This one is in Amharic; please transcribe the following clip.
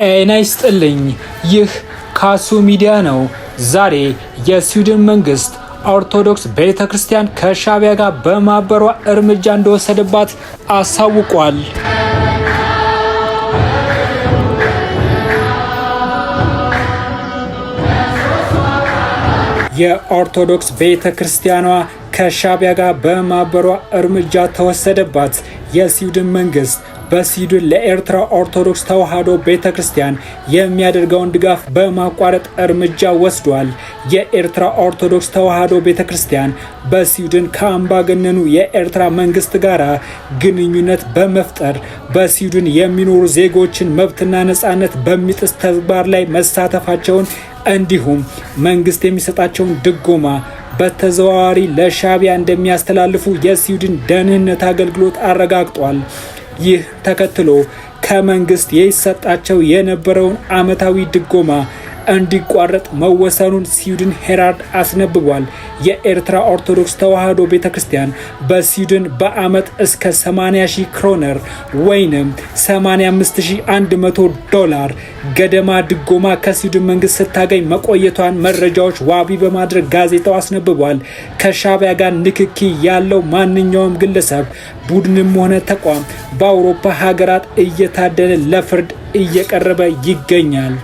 ጤና ይስጥልኝ። ይህ ካሱ ሚዲያ ነው። ዛሬ የስዊድን መንግስት ኦርቶዶክስ ቤተክርስቲያን ከሻዕቢያ ጋር በማበሯ እርምጃ እንደወሰደባት አሳውቋል። የኦርቶዶክስ ቤተክርስቲያኗ ከሻዕቢያ ጋር በማበሯ እርምጃ ተወሰደባት። የስዊድን መንግስት በስዊድን ለኤርትራ ኦርቶዶክስ ተዋሕዶ ቤተክርስቲያን የሚያደርገውን ድጋፍ በማቋረጥ እርምጃ ወስዷል። የኤርትራ ኦርቶዶክስ ተዋሕዶ ቤተክርስቲያን በስዊድን ከአምባገነኑ የኤርትራ መንግስት ጋር ግንኙነት በመፍጠር በስዊድን የሚኖሩ ዜጎችን መብትና ነጻነት በሚጥስ ተግባር ላይ መሳተፋቸውን እንዲሁም መንግስት የሚሰጣቸውን ድጎማ በተዘዋዋሪ ለሻዕቢያ እንደሚያስተላልፉ የስዊድን ደህንነት አገልግሎት አረጋግጧል። ይህ ተከትሎ ከመንግስት ይሰጣቸው የነበረውን ዓመታዊ ድጎማ እንዲቋረጥ መወሰኑን ስዊድን ሄራልድ አስነብቧል። የኤርትራ ኦርቶዶክስ ተዋሕዶ ቤተክርስቲያን በስዊድን በአመት እስከ 80,000 ክሮነር ወይንም $85,100 ገደማ ድጎማ ከስዊድን መንግስት ስታገኝ መቆየቷን መረጃዎች ዋቢ በማድረግ ጋዜጣው አስነብቧል። ከሻዕቢያ ጋር ንክኪ ያለው ማንኛውም ግለሰብ ቡድንም ሆነ ተቋም በአውሮፓ ሀገራት እየታደነ ለፍርድ እየቀረበ ይገኛል።